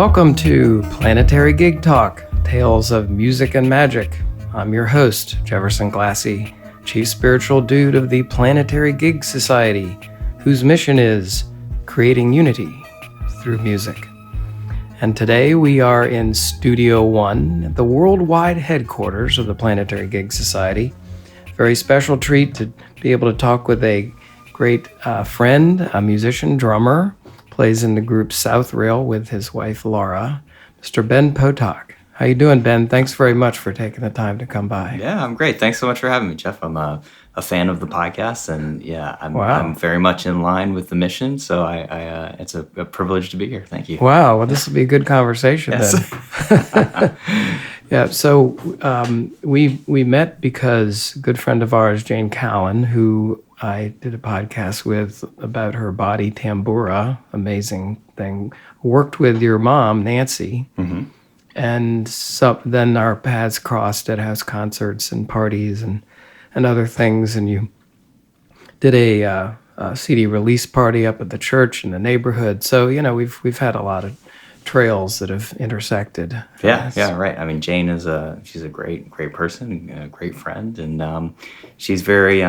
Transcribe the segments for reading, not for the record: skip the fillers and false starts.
Welcome to Planetary Gig Talk, Tales of Music and Magic. I'm your host, Jefferson Glassy, Chief Spiritual Dude of the Planetary Gig Society, whose mission is creating unity through music. And today we are in Studio One, the worldwide headquarters of the Planetary Gig Society. Very special treat to be able to talk with a great friend, a musician, drummer, plays in the group South Rail with his wife Lara, Mr. Ben Potok. How you doing, Ben? Thanks very much for taking the time to come by. Yeah, I'm great. Thanks so much for having me, Jeff. I'm a fan of the podcast, and I'm very much in line with the mission. So it's a privilege to be here. Thank you. Wow. Well, this will be a good conversation then. Yeah. So we met because a good friend of ours, Jane Callan, who I did a podcast with about her body tambura, amazing thing, worked with your mom, Nancy. Mm-hmm. And so then our paths crossed at house concerts and parties and other things. And you did a CD release party up at the church in the neighborhood. So, you know, we've had a lot of trails that have intersected. Yeah, right. I mean, Jane she's a great person, a great friend, and she's very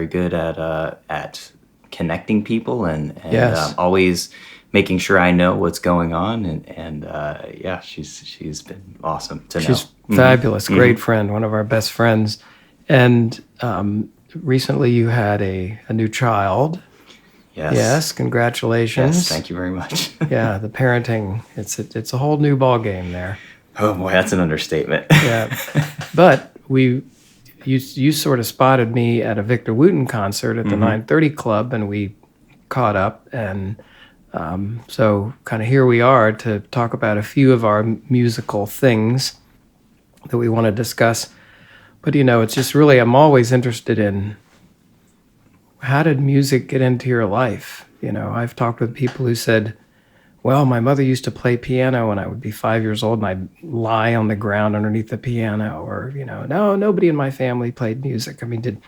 good at connecting people and yes. Always making sure I know what's going on, and she's been awesome to know. She's fabulous, great friend, one of our best friends, and recently you had a new child. Yes, congratulations. Yes, thank you very much. Yeah, the parenting, it's a whole new ball game there. Oh boy, that's an understatement. Yeah, but you sort of spotted me at a Victor Wooten concert at the 930 Club, and we caught up, and so kind of here we are to talk about a few of our musical things that we want to discuss. But, you know, it's just really, I'm always interested in how did music get into your life? You know, I've talked with people who said, well, my mother used to play piano when I would be 5 years old and I'd lie on the ground underneath the piano, or, you know, no, nobody in my family played music. I mean,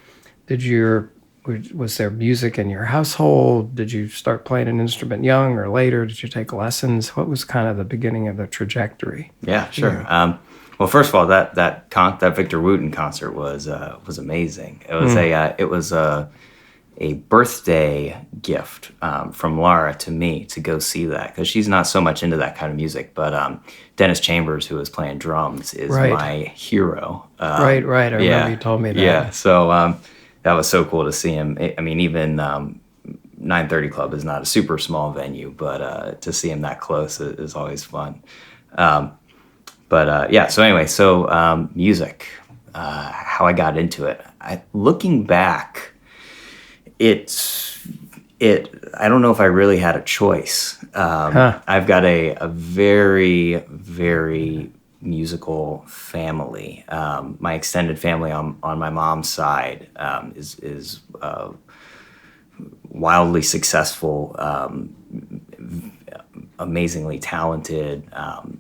was there music in your household? Did you start playing an instrument young or later? Did you take lessons? What was kind of the beginning of the trajectory? Yeah, sure. Yeah. Well, first of all, that Victor Wooten concert was amazing. It was a birthday gift from Lara to me to go see that, because she's not so much into that kind of music. But Dennis Chambers, who was playing drums, is my hero. Right. I remember you told me that. Yeah. So that was so cool to see him. I mean, even 930 Club is not a super small venue, but to see him that close is always fun. So music, how I got into it. Looking back, I don't know if I really had a choice. I've got a very, very musical family. My extended family on my mom's side is wildly successful, amazingly talented,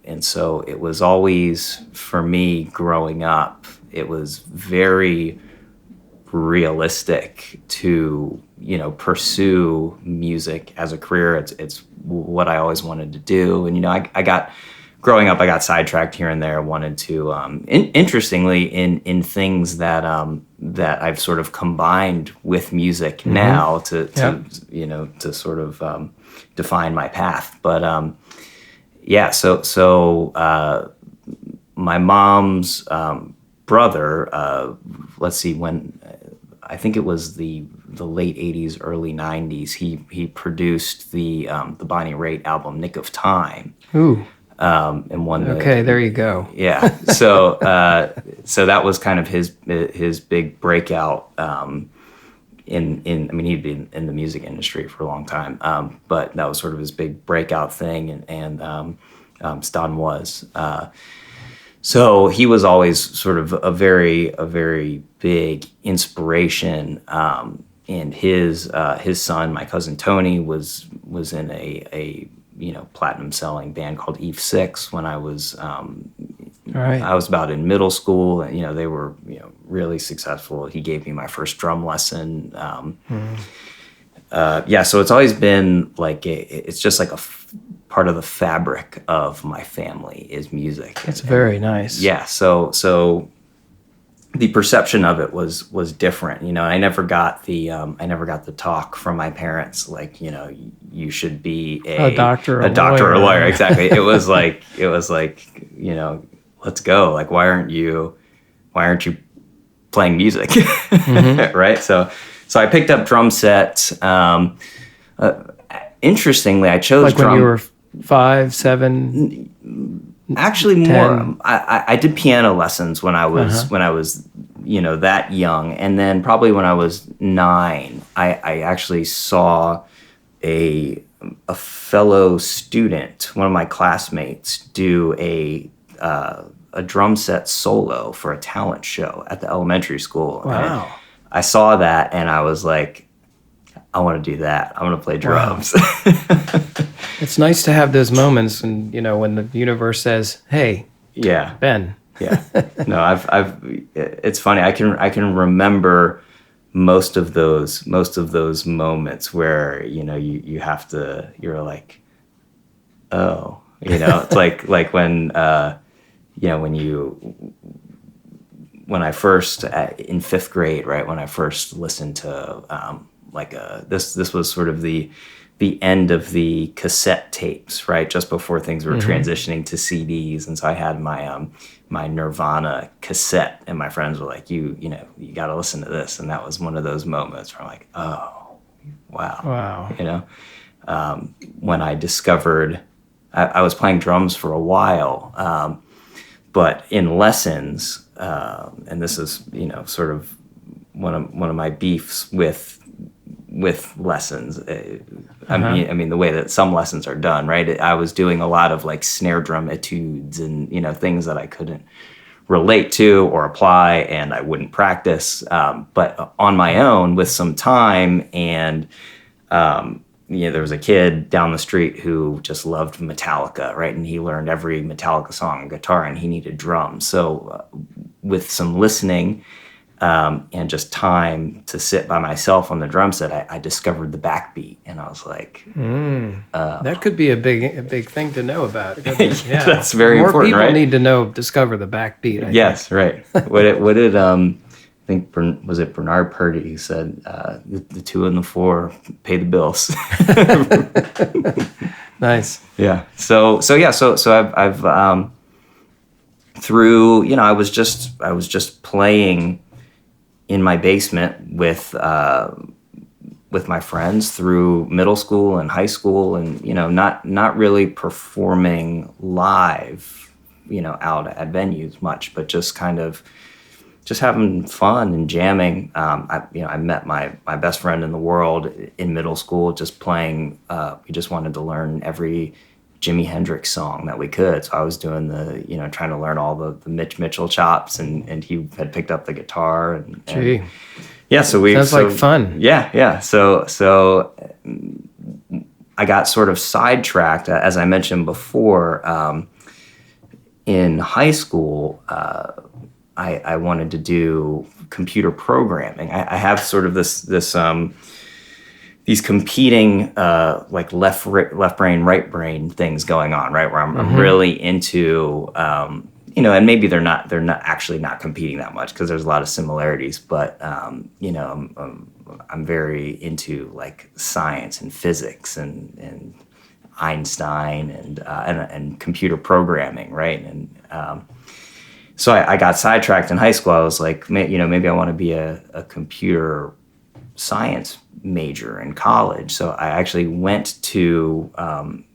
and so it was always, for me growing up, it was very realistic to, you know, pursue music as a career. It's what I always wanted to do, and you know, growing up, I got sidetracked here and there. I wanted to, interestingly, in things that I've sort of combined with music now to sort of define my path. But my mom's brother, let's see, when I think it was the late '80s, early '90s, he produced the Bonnie Raitt album "Nick of Time." Ooh. And one. Okay, there you go. Yeah. So that was kind of his big breakout. I mean, he'd been in the music industry for a long time, but that was sort of his big breakout thing, and Stan was. So he was always sort of a very big inspiration. And his son, my cousin Tony, was in a platinum selling band called Eve 6 when I was I was about in middle school, and they were really successful. He gave me my first drum lesson. So it's always been like it's just like a part of the fabric of my family is music. That's very nice. Yeah. So the perception of it was different, you know. I never got the talk from my parents like, you know, you should be a doctor or or a lawyer. lawyer. Exactly. It was like, you know, let's go. Like, why aren't you playing music? Mm-hmm. Right. So I picked up drum sets. Interestingly, I chose like when you were 5, 7. Actually, 10. more. I did piano lessons when I was you know, that young, and then probably when I was 9, I actually saw a fellow student, one of my classmates, do a drum set solo for a talent show at the elementary school. Wow! And I saw that, and I was like, I want to do that. I want to play drums. Wow. It's nice to have those moments, and you know, when the universe says, "Hey, yeah, Ben." Yeah. No, it's funny. I can remember most of those moments where, you know, you're like, oh, you know, it's like when, you know, when I first in 5th grade, right, when I first listened to this was sort of the end of the cassette tapes, right, just before things were transitioning to CDs. And so I had my Nirvana cassette, and my friends were like, you know, you got to listen to this. And that was one of those moments where I'm like, oh, wow. You know, when I discovered, I was playing drums for a while, but in lessons, and this is, you know, sort of one of my beefs with lessons. I mean, the way that some lessons are done, right? I was doing a lot of like snare drum etudes and, you know, things that I couldn't relate to or apply, and I wouldn't practice. But on my own with some time, and you know, there was a kid down the street who just loved Metallica, right? And he learned every Metallica song on guitar, and he needed drums. So with some listening, and just time to sit by myself on the drum set, I discovered the backbeat, and I was like, that could be a big thing to know about. Yeah, that's very important. More people right? need to discover the backbeat. I think. Right. What did I think was it Bernard Purdy who said, the 2 and the 4 pay the bills. Nice. Yeah. So I've through, you know, I was just playing in my basement with my friends through middle school and high school, and, you know, not really performing live, you know, out at venues much, but just kind of just having fun and jamming. I met my best friend in the world in middle school, just playing. We just wanted to learn every Jimi Hendrix song that we could. So I was doing trying to learn all the Mitch Mitchell chops, and he had picked up the guitar. And yeah, so sounds like fun. Yeah. So I got sort of sidetracked, as I mentioned before. In high school, I wanted to do computer programming. I have sort of these competing like left brain, right brain things going on, right? Where I'm really into, and maybe they're not actually not competing that much because there's a lot of similarities, but I'm very into like science and physics and Einstein and computer programming, right? And so I got sidetracked in high school. I was like, maybe I want to be a computer science major in college. So I actually went to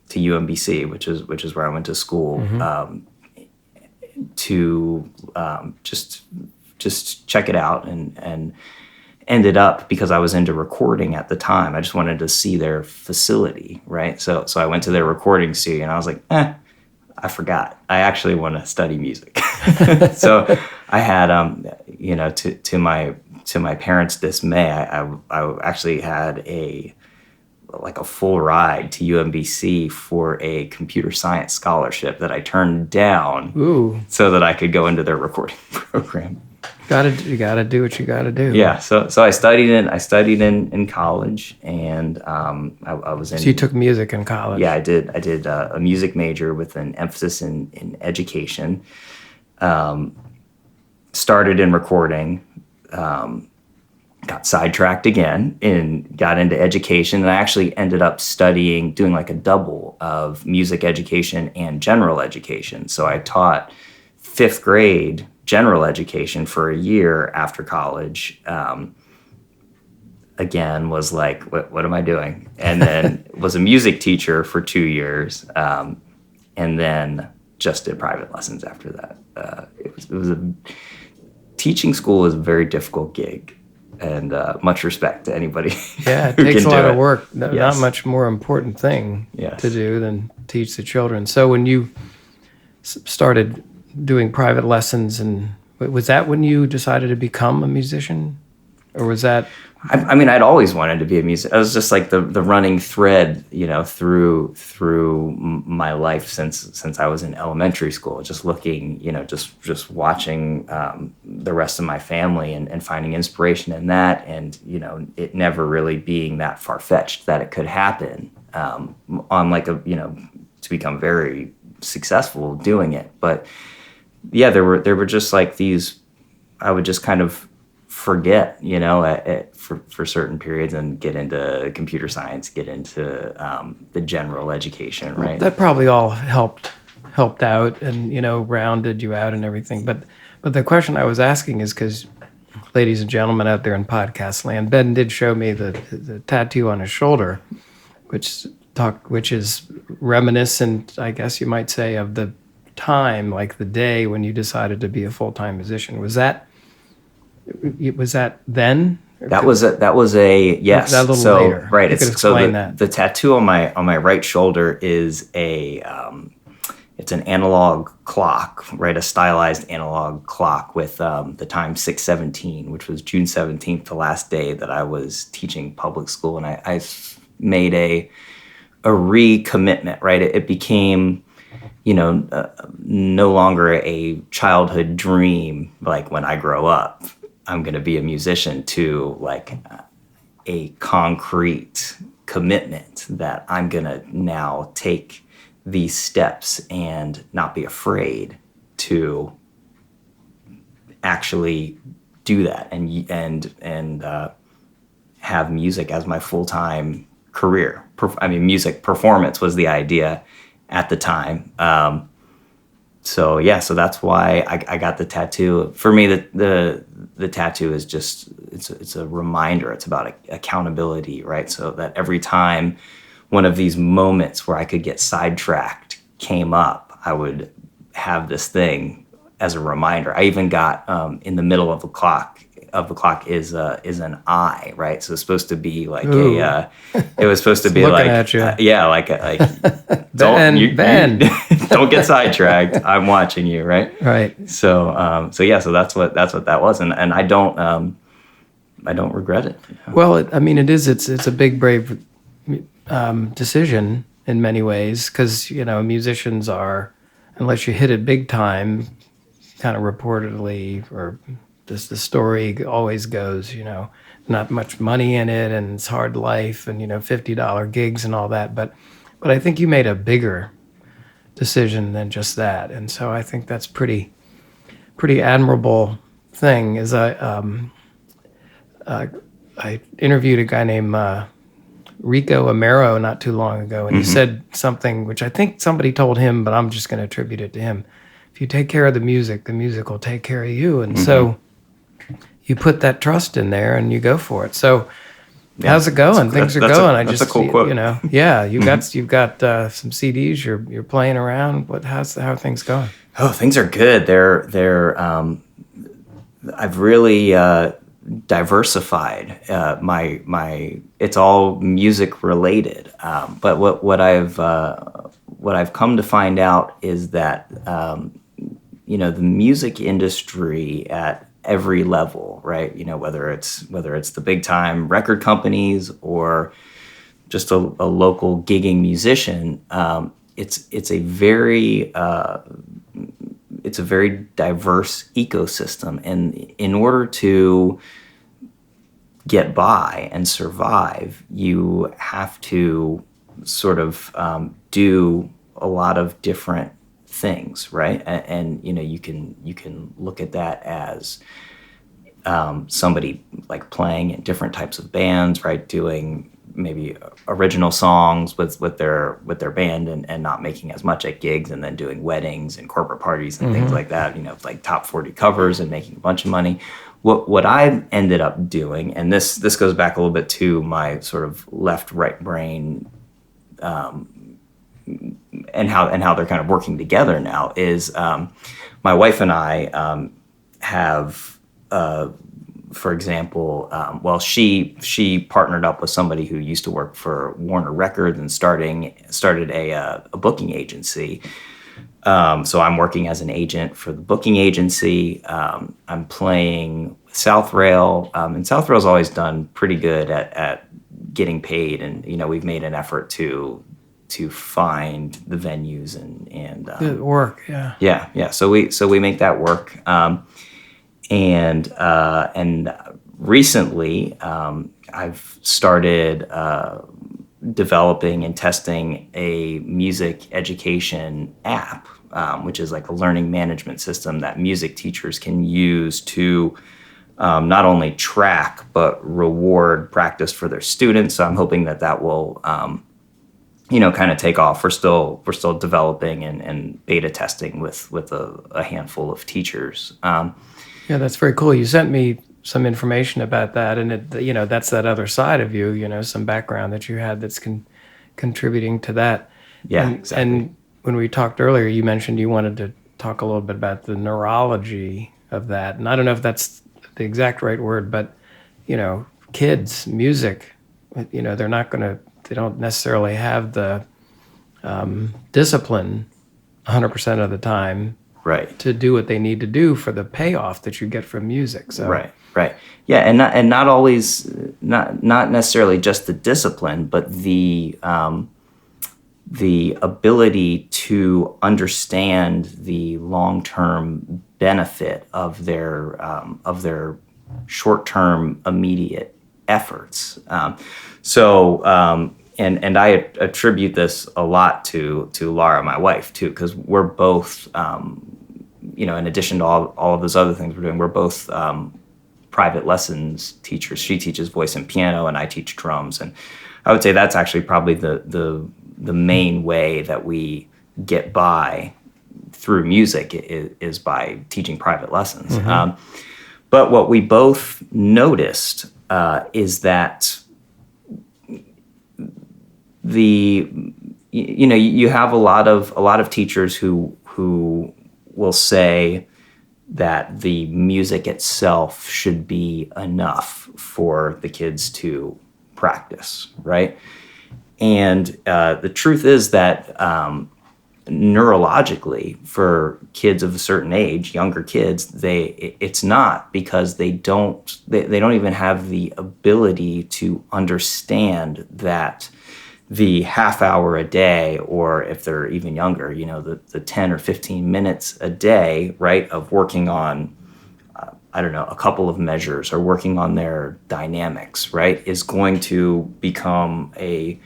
UMBC, which is where I went to school, to just check it out, and ended up, because I was into recording at the time, I just wanted to see their facility, right? So I went to their recording studio, and I was like, I forgot. I actually want to study music. So I had, to my parents' dismay, I actually had a full ride to UMBC for a computer science scholarship that I turned down. Ooh. So that I could go into their recording program. You gotta do what you gotta do. Yeah. So I studied in college, and I was in. So you took music in college. Yeah, I did. I did a music major with an emphasis in education. Started in recording. Got sidetracked again and got into education, and I actually ended up doing like a double of music education and general education. So I taught 5th grade general education for a year after college. Again, was like, what am I doing? And then was a music teacher for 2 years, and then just did private lessons after that. Teaching school is a very difficult gig. And much respect to anybody. Yeah, it who takes can a lot do of it. work. Yes. Not much more important thing to do than teach the children. So when you started doing private lessons, and was that when you decided to become a musician, or was that? I mean, I'd always wanted to be a musician. It was just like the running thread, through my life since I was in elementary school. Just looking, just watching the rest of my family and finding inspiration in that, and it never really being that far fetched that it could happen on like to become very successful doing it. But yeah, there were just like these. I would just kind of forget, for certain periods, and get into computer science, get into the general education, right? Well, that probably all helped out and rounded you out and everything. But the question I was asking is because, ladies and gentlemen out there in podcast land, Ben did show me the tattoo on his shoulder, which is reminiscent, I guess you might say, of the time, like the day when you decided to be a full-time musician. Was that then? That was a yes. That a little later. Right. That. The tattoo on my right shoulder is it's an analog clock, right? A stylized analog clock with the time 6/17, which was June 17th, the last day that I was teaching public school, and I made a recommitment, right? It became no longer a childhood dream, like when I grow up I'm going to be a musician, to like a concrete commitment that I'm going to now take these steps and not be afraid to actually do that and have music as my full-time career. Music performance was the idea at the time. So that's why I got the tattoo. For me, the tattoo is just it's a reminder. It's about accountability, right? So that every time one of these moments where I could get sidetracked came up, I would have this thing as a reminder. I even got in the middle of the clock is an eye, right? So it's supposed to be like it was supposed to be like at you. Ben. Don't get sidetracked. I'm watching you, right? Right. So that's what that was, and I don't regret it. Well, it's a big, brave decision in many ways, because musicians are, unless you hit it big time, kind of reportedly, or the story always goes, not much money in it, and it's hard life, and $50 gigs and all that. But I think you made a bigger decision than just that, and so I think that's pretty admirable thing. Is I interviewed a guy named Rico Amaro not too long ago, and he said something which I think somebody told him, but I'm just going to attribute it to him. If you take care of the music will take care of you, and so you put that trust in there and you go for it. So how's it going? Things are going. That's a cool quote. You've got some CDs. You're playing around. How are things going? Oh, things are good. They're I've really diversified my. It's all music related. But what I've come to find out is that the music industry at every level, right? Whether it's the big time record companies or just a local gigging musician, it's a very it's a very diverse ecosystem, and in order to get by and survive, you have to sort of do a lot of different things, right? And you can look at that as somebody like playing in different types of bands, right? Doing maybe original songs with their band and not making as much at gigs, and then doing weddings and corporate parties and things like that, like top 40 covers and making a bunch of money. What I ended up doing, and this goes back a little bit to my sort of left-right brain, and how they're kind of working together now, is my wife and I have, for example, she partnered up with somebody who used to work for Warner Records and started a booking agency. So I'm working as an agent for the booking agency. I'm playing South Rail, and South Rail's always done pretty good at getting paid, and we've made an effort to find the venues and Good work, yeah. Yeah. So we make that work. And recently, I've started developing and testing a music education app, which is like a learning management system that music teachers can use to not only track but reward practice for their students. So I'm hoping that will kind of take off. We're still developing and beta testing with a handful of teachers. Yeah, that's very cool. You sent me some information about that, and that's that other side of you, some background that you had that's contributing to that. Yeah, and, exactly. And when we talked earlier, you mentioned you wanted to talk a little bit about the neurology of that, and I don't know if that's the exact right word, but kids, music, they don't necessarily have the discipline 100% of the time. Right. To do what they need to do for the payoff that you get from music. So. Right. Yeah, and not always, not necessarily just the discipline, but the ability to understand the long-term benefit of their short-term immediate efforts. And I attribute this a lot to Lara, my wife, too, because we're both, in addition to all of those other things we're doing, we're both private lessons teachers. She teaches voice and piano, and I teach drums. And I would say that's actually probably the main way that we get by through music is by teaching private lessons. Mm-hmm. But what we both noticed is that you have a lot of teachers who will say that the music itself should be enough for the kids to practice, right? And the truth is that neurologically, for kids of a certain age, younger kids, it's not, because they don't even have the ability to understand that the half hour a day, or if they're even younger, the 10 or 15 minutes a day, right, of working on, a couple of measures or working on their dynamics, right, is going to become a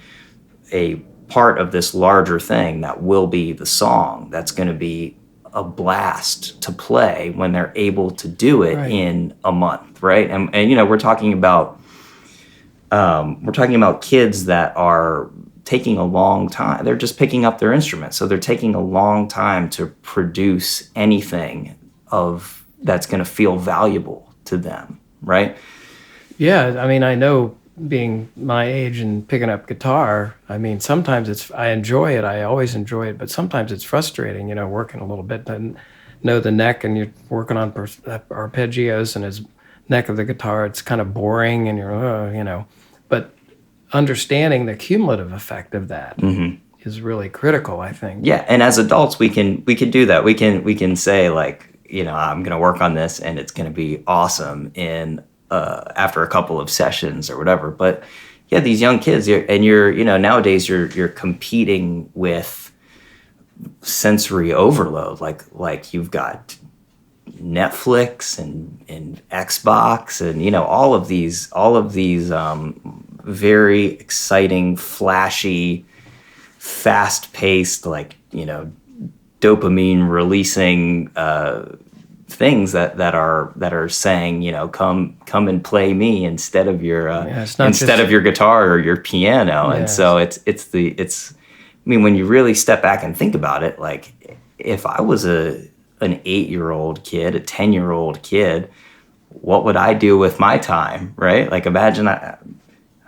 part of this larger thing that will be the song that's going to be a blast to play when they're able to do it in a month, right? And we're talking about kids that are taking a long time. They're just picking up their instruments, so they're taking a long time to produce anything that's going to feel valuable to them, right? Yeah, I know, being my age and picking up guitar, sometimes I enjoy it. I always enjoy it, but sometimes it's frustrating, working a little bit to know the neck, and you're working on arpeggios and his neck of the guitar. It's kind of boring, and you're, but understanding the cumulative effect of that is really critical, I think. Yeah, and as adults, we can do that. We can say, like, I'm going to work on this, and it's going to be awesome in after a couple of sessions or whatever. But yeah, these young kids, you're nowadays you're competing with sensory overload. Like you've got Netflix and Xbox and, you know, all of these very exciting, flashy, fast-paced, like, you know, dopamine releasing things that are saying, you know, come and play me instead of your of your guitar or your piano. And so it's I mean, when you really step back and think about it, like if I was an 8-year-old kid, a 10-year-old kid, what would I do with my time, right? Like imagine I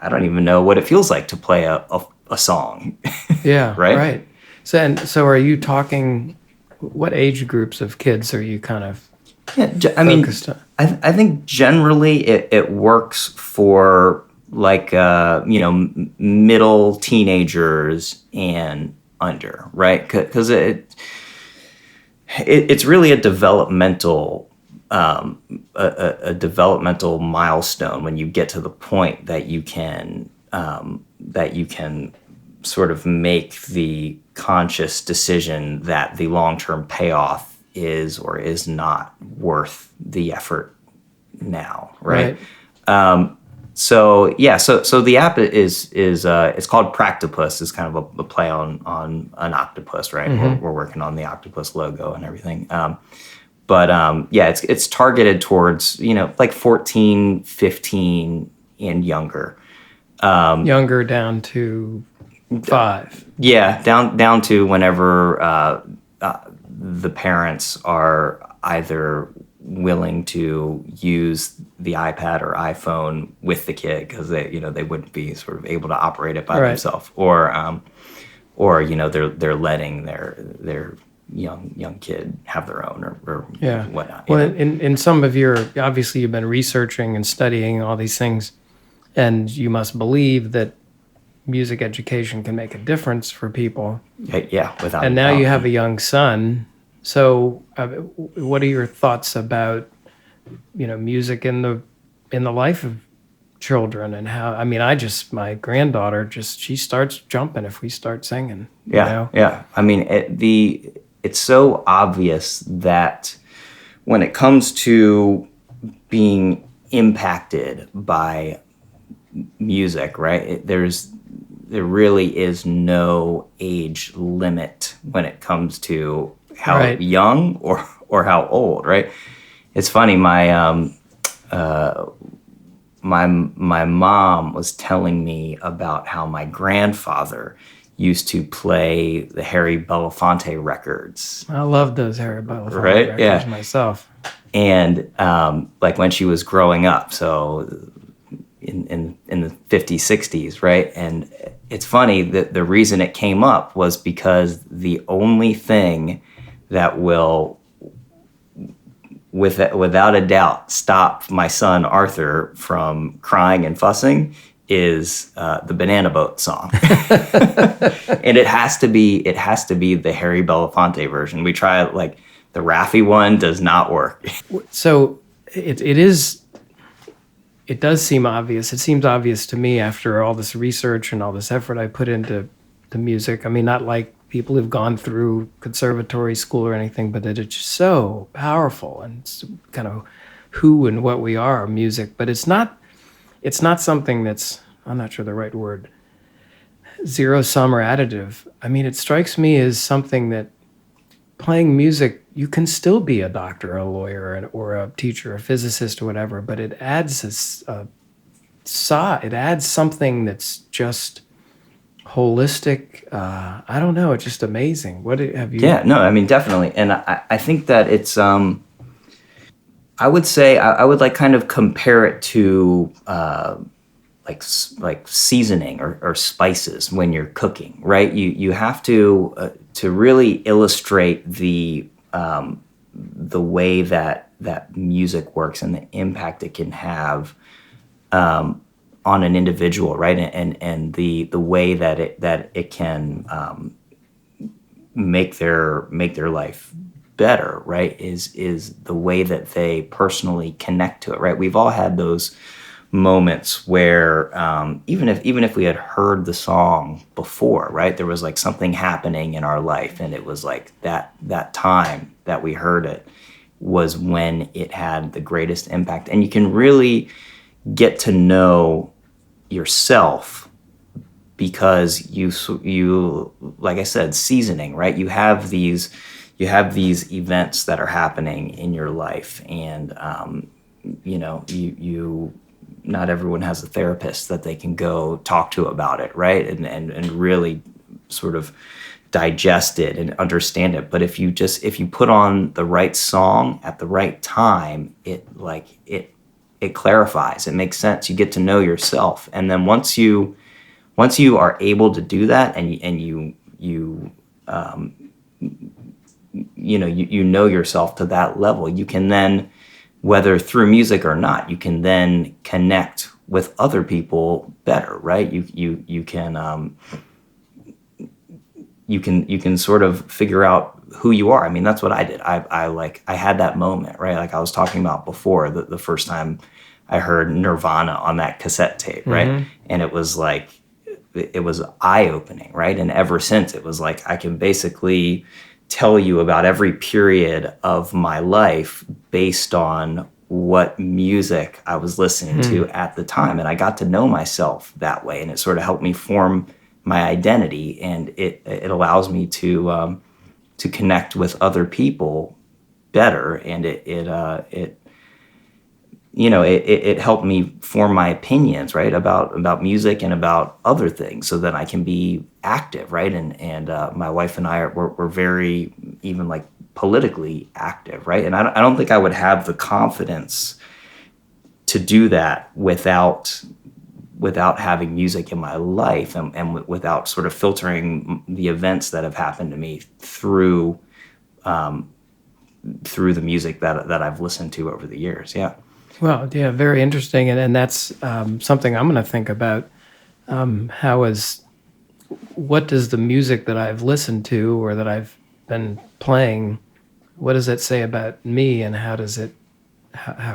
don't even know what it feels like to play a song. Yeah, right. Right. So are you talking? What age groups of kids are you kind of? I mean, I think generally it works for like you know, middle teenagers and under, right? Because it's really a developmental a developmental milestone when you get to the point that you can sort of make the conscious decision that the long-term payoff is or is not worth the effort now, right? So the app is it's called Practipus. It's kind of a play on an octopus, right? We're working on the octopus logo and everything. It's targeted towards, you know, like 14, 15 and younger. Younger down to 5. Yeah, down to whenever the parents are either willing to use the iPad or iPhone with the kid because they wouldn't be sort of able to operate it by themselves, or you know they're letting their young kid have their own or whatnot. Well, in some of your, obviously you've been researching and studying all these things, and you must believe that music education can make a difference for people. Yeah, without. And now you have a young son. So, what are your thoughts about, you know, music in the life of children and how? I mean, my granddaughter she starts jumping if we start singing. Yeah. I mean, it's so obvious that when it comes to being impacted by music, right? There really is no age limit when it comes to how young or how old, right? It's funny. My mom was telling me about how my grandfather used to play the Harry Belafonte records. I love those Harry Belafonte records myself. And like when she was growing up, so in the 50s, 60s, right? And it's funny that the reason it came up was because the only thing that will, without a doubt, stop my son Arthur from crying and fussing is the Banana Boat song. And it has to be the Harry Belafonte version. We try it, like the Raffi one does not work. So it does seem obvious. It seems obvious to me after all this research and all this effort I put into the music. I mean, not like people who've gone through conservatory school or anything, but that it's so powerful and it's kind of who and what we are, music. But it's not something that's, I'm not sure the right word, zero-sum or additive. I mean, it strikes me as something that playing music, you can still be a doctor, a lawyer, or a teacher, a physicist, or whatever, but it adds it adds something that's just holistic. I don't know. It's just amazing. What have you? Yeah, no, I mean, definitely. And I think that it's, I would say, I would like kind of compare it to like seasoning or spices when you're cooking, right? You have to really illustrate the way that music works and the impact it can have on an individual, right? And the way that it can make their life better, right? Is the way that they personally connect to it, right? We've all had those moments where even if we had heard the song before, right, there was like something happening in our life, and it was like that time that we heard it was when it had the greatest impact. And you can really get to know yourself because you like I said, seasoning, right? You have these events that are happening in your life, and you not everyone has a therapist that they can go talk to about it, right? And really sort of digest it and understand it. But if you put on the right song at the right time, it clarifies, it makes sense. You get to know yourself. And then once you are able to do that, and you know yourself to that level, you can then, whether through music or not, you can then connect with other people better, right? You can sort of figure out who you are. I mean, that's what I did. I had that moment, right? Like I was talking about before, the first time I heard Nirvana on that cassette tape, right? Mm-hmm. And it was like, it was eye-opening, right? And ever since, it was like, I can basically tell you about every period of my life based on what music I was listening to at the time. And I got to know myself that way, and it sort of helped me form my identity, and it allows me to connect with other people better, and it helped me form my opinions, right, about music and about other things, so that I can be active, right? And my wife and I we're very, even like politically active, right? And I don't think I would have the confidence to do that without having music in my life, and without sort of filtering the events that have happened to me through the music that I've listened to over the years. Yeah. Well, yeah, very interesting. And that's something I'm going to think about. What does the music that I've listened to or that I've been playing, what does it say about me, and how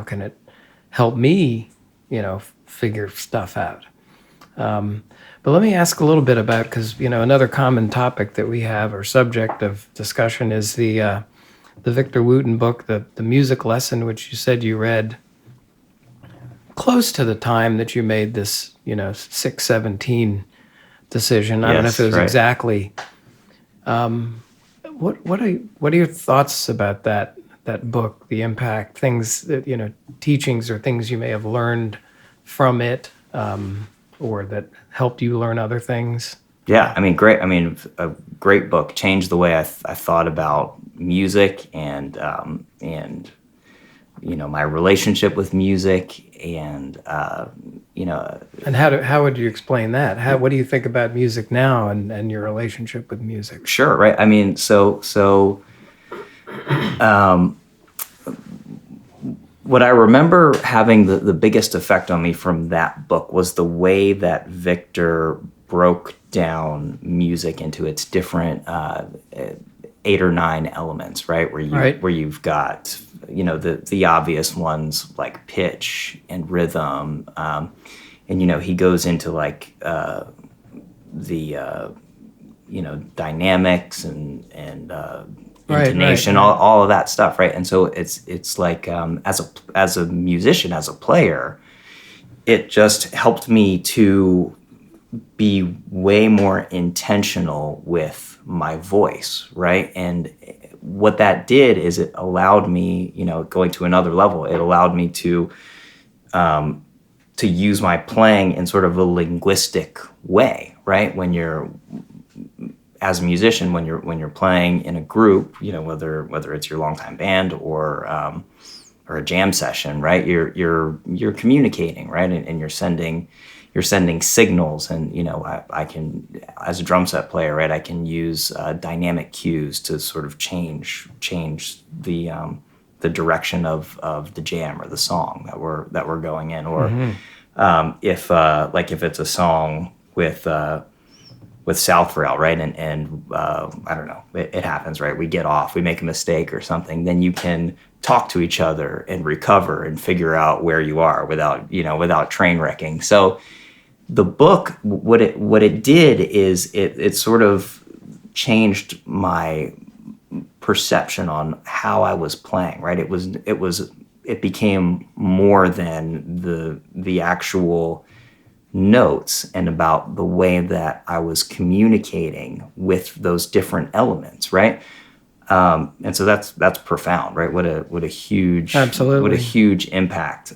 can it help me, figure stuff out? But let me ask a little bit about, because, another common topic that we have, or subject of discussion, is the Victor Wooten book, the music lesson, which you said you read close to the time that you made this, 6/17 decision. I don't know if it was right. Exactly. What are your thoughts about that book, the impact, things that, teachings or things you may have learned from it, or that helped you learn other things? Yeah, I mean, great. I mean, a great book. Changed the way I thought about music, and my relationship with music, and And how would you explain that? What do you think about music now, and your relationship with music? Sure, right. I mean, so what I remember having the biggest effect on me from that book was the way that Victor broke down music into its different 8 or 9 elements, right? Where you've got the obvious ones like pitch and rhythm, and he goes into like the dynamics and intonation, right. All of that stuff, right? And so it's like as a musician, as a player, it just helped me to be way more intentional with my voice, right? And what that did is it allowed me, going to another level, it allowed me to use my playing in sort of a linguistic way, right? When you're, as a musician, when you're playing in a group, whether it's your longtime band or a jam session, right? You're communicating, right? And you're sending signals, and I can, as a drum set player, right, I can use dynamic cues to sort of change the direction of the jam or the song that we're going in, or if it's a song with South Rail, right? And I don't know, it happens, right? We get off, we make a mistake or something, then you can talk to each other and recover and figure out where you are without train wrecking. So the book, what it did is it sort of changed my perception on how I was playing, right? It became more than the actual notes and about the way that I was communicating with those different elements, right? And so that's profound, right? What a huge, Absolutely. what a huge impact,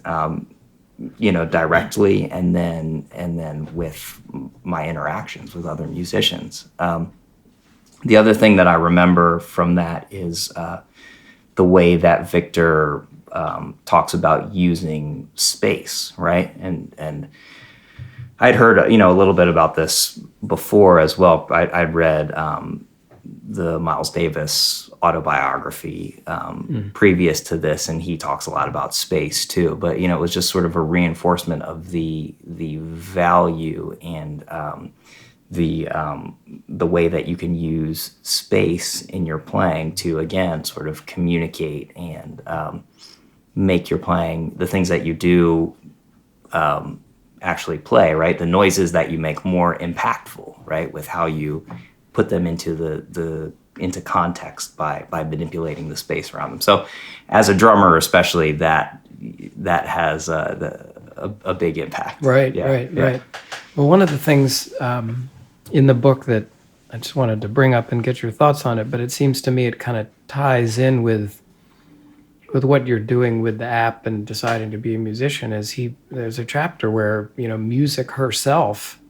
directly and then with my interactions with other musicians. The other thing that I remember from that is the way that Victor talks about using space, right? And I'd heard a little bit about this before as well. I'd read the Miles Davis autobiography previous to this, and he talks a lot about space too. But it was just sort of a reinforcement of the value and the way that you can use space in your playing to, again, sort of communicate and make your playing, the things that you do actually play, right? The noises that you make more impactful, right? With how you put them into into context by manipulating the space around them. So as a drummer, especially, that has a big impact. Right, Yeah, right, yeah. right. Well, one of the things in the book that I just wanted to bring up and get your thoughts on it, but it seems to me it kind of ties in with what you're doing with the app and deciding to be a musician, is there's a chapter where, music herself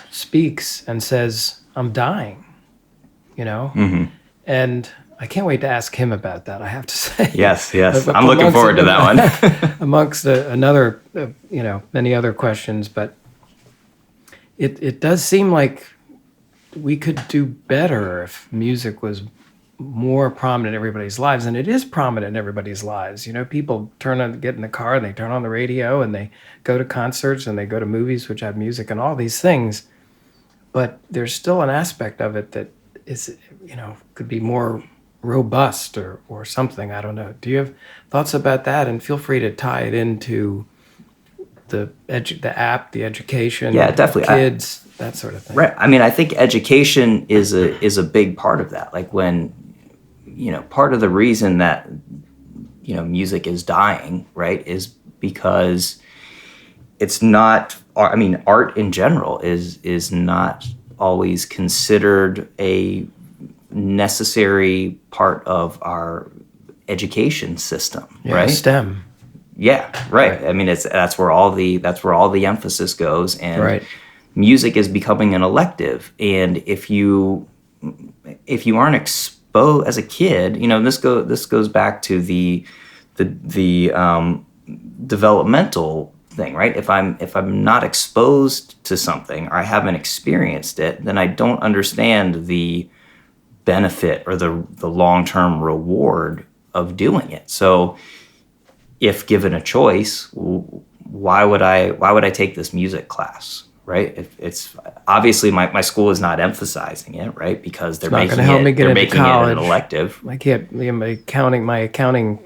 speaks and says, "I'm dying," Mm-hmm. And I can't wait to ask him about that, I have to say. Yes. I'm looking forward to that one. Amongst another, many other questions, but it does seem like we could do better if music was more prominent in everybody's lives, and it is prominent in everybody's lives. People get in the car and they turn on the radio and they go to concerts and they go to movies which have music and all these things, but there's still an aspect of it that is, could be more robust or something. I don't know. Do you have thoughts about that? And feel free to tie it into the app, the education, Yeah, definitely. kids, that sort of thing. Right. I mean, I think education is a big part of that. Like when, part of the reason that, music is dying, right, is because it's not, I mean, art in general is not always considered a necessary part of our education system, Yeah, right? STEM. Yeah, right. I mean, that's where all the emphasis goes, and Right. music is becoming an elective. And if you aren't exposed as a kid, this goes back to the developmental thing, right? If I'm not exposed to something or I haven't experienced it, then I don't understand the benefit or the long-term reward of doing it. So if given a choice, why would I take this music class, right? It's obviously my school is not emphasizing it, right? Because they're making it an elective. I can't. My accounting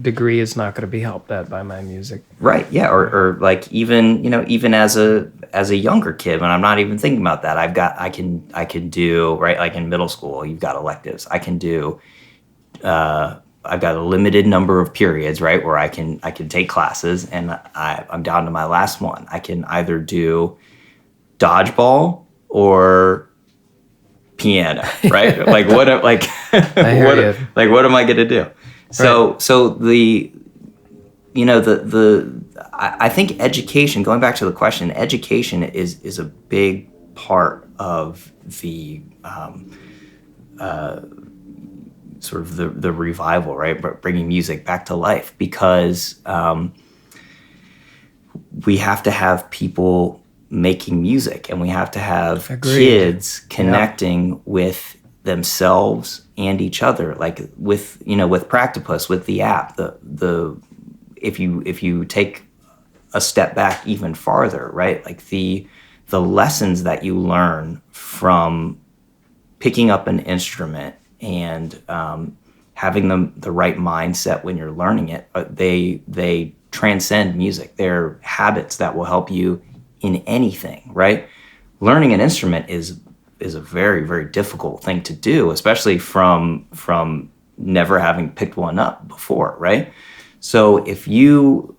degree is not going to be helped that by my music. Right. Yeah. Or like even as a younger kid, when I'm not even thinking about that, I can do, right. Like in middle school, you've got electives. I can do. I've got a limited number of periods, right, where I can take classes, and I'm down to my last one. I can either do dodgeball or piano, right? Like what am I going to do? So I think education, going back to the question, education is a big part of the sort of the revival, right? Bringing music back to life, because we have to have people making music, and we have to have kids connecting with themselves and each other, like with Practipus, with the app. If you take a step back even farther, right? Like the the lessons that you learn from picking up an instrument and having the right mindset when you're learning it, they transcend music. They're habits that will help you in anything, right? Learning an instrument is a very, very difficult thing to do, especially from never having picked one up before, right? So if you,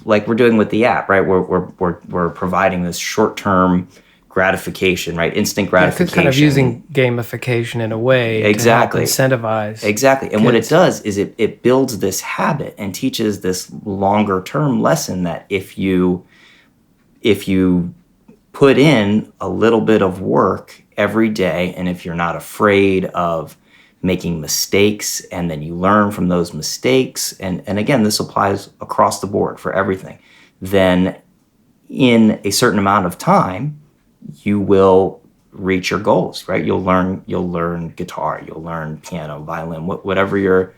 like we're doing with the app, right? We're providing this short-term gratification, right? Instant gratification. Kind of using gamification in a way exactly. to help incentivize. Exactly. And kids. What it does is it builds this habit and teaches this longer-term lesson that if you put in a little bit of work every day, and if you're not afraid of making mistakes, and then you learn from those mistakes, and again, this applies across the board for everything, then in a certain amount of time, you will reach your goals, right? You'll learn guitar, you'll learn piano, violin, whatever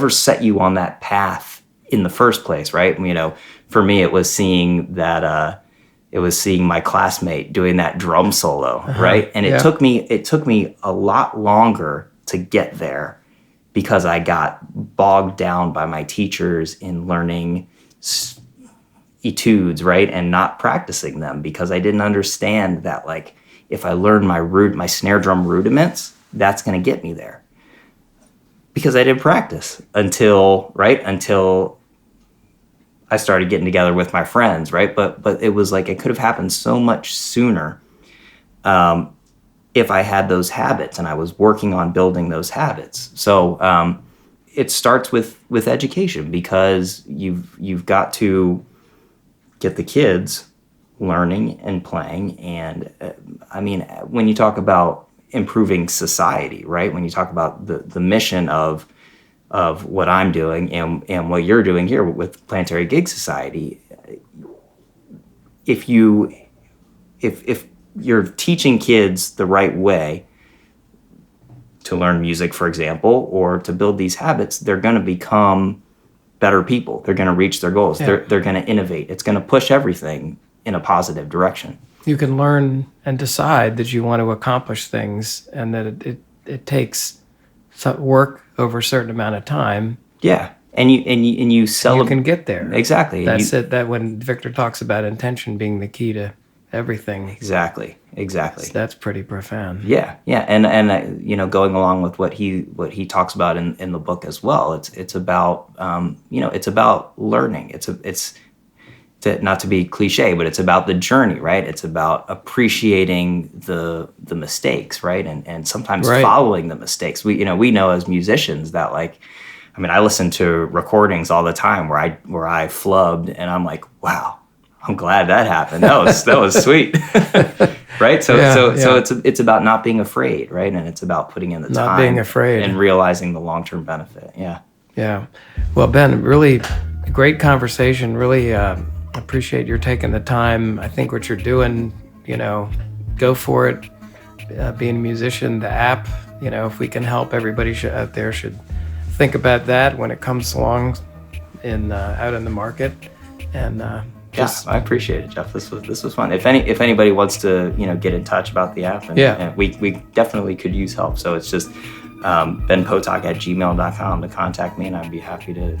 set you on that path in the first place, right? You know, for me, it was seeing my classmate doing that drum solo, right? And it took me a lot longer to get there because I got bogged down by my teachers in learning etudes, right? And not practicing them because I didn't understand that, like, if I learn my snare drum rudiments, that's going to get me there. Because I didn't practice until I started getting together with my friends, right? But it was like it could have happened so much sooner if I had those habits and I was working on building those habits. So it starts with education because you've got to get the kids learning and playing. And I mean, when you talk about improving society, right? When you talk about the mission of what I'm doing and what you're doing here with Planetary Gig Society, if you're teaching kids the right way to learn music, for example, or to build these habits, they're going to become better people. They're going to reach their goals. Yeah. They're going to innovate. It's going to push everything in a positive direction. You can learn and decide that you want to accomplish things, and that it takes some work over a certain amount of time. Yeah, and you celebrate. You can get there. Exactly. That's it. That when Victor talks about intention being the key to everything. Exactly. So that's pretty profound. Yeah, and you know, going along with what he talks about in the book as well. It's about it's about learning. It's not to be cliche, but it's about the journey, right? It's about appreciating the mistakes, right? And sometimes following the mistakes. We know as musicians that, like, I mean, I listen to recordings all the time where I flubbed, and I'm like, wow, I'm glad that happened. That was sweet. Right? So it's about not being afraid, right? And it's about putting in the time. Not being afraid. And realizing the long-term benefit. Yeah. Yeah. Well, Ben, really great conversation. Really appreciate your taking the time. I think what you're doing, go for it. Being a musician, the app, if we can help, everybody out there should think about that when it comes along out in the market. And I appreciate it, Jeff. This was fun. If anybody wants to get in touch about the app, and we definitely could use help. So it's just benpotok@gmail.com to contact me, and I'd be happy to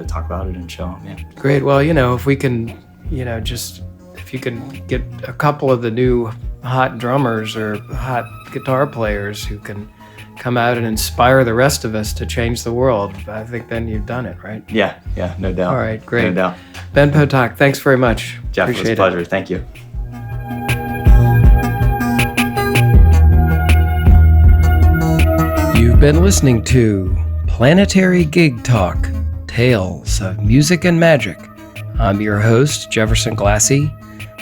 talk about it and show them. Yeah. Great. Well, if we can, if you can get a couple of the new hot drummers or hot guitar players who can come out and inspire the rest of us to change the world, I think then you've done it, right? Yeah, no doubt. All right, great. No doubt. Ben Potok, thanks very much. Jeff, it was a pleasure. Thank you. You've been listening to Planetary Gig Talk, Tales of Music and Magic. I'm your host, Jefferson Glassy,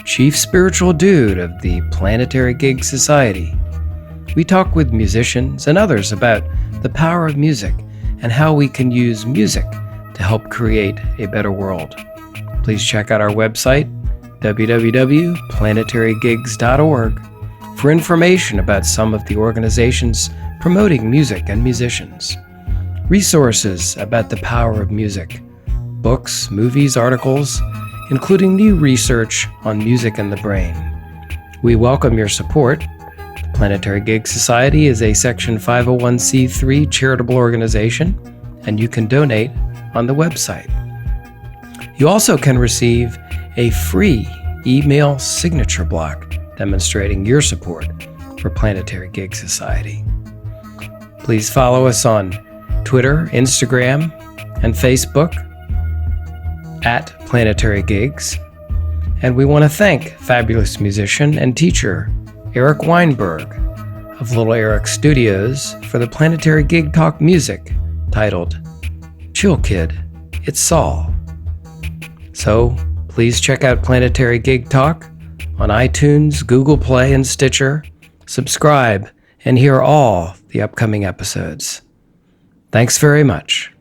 Chief Spiritual Dude of the Planetary Gig Society. We talk with musicians and others about the power of music and how we can use music to help create a better world. Please check out our website, www.planetarygigs.org, for information about some of the organizations promoting music and musicians, resources about the power of music, books, movies, articles, including new research on music and the brain. We welcome your support. The Planetary Gig Society is a Section 501c3 charitable organization, and you can donate on the website. You also can receive a free email signature block demonstrating your support for Planetary Gig Society. Please follow us on Twitter, Instagram, and Facebook at Planetary Gigs. And we want to thank fabulous musician and teacher Eric Weinberg of Little Eric Studios for the Planetary Gig Talk music titled Chill Kid, It's Saul. So please check out Planetary Gig Talk on iTunes, Google Play, and Stitcher. Subscribe and hear all the upcoming episodes. Thanks very much.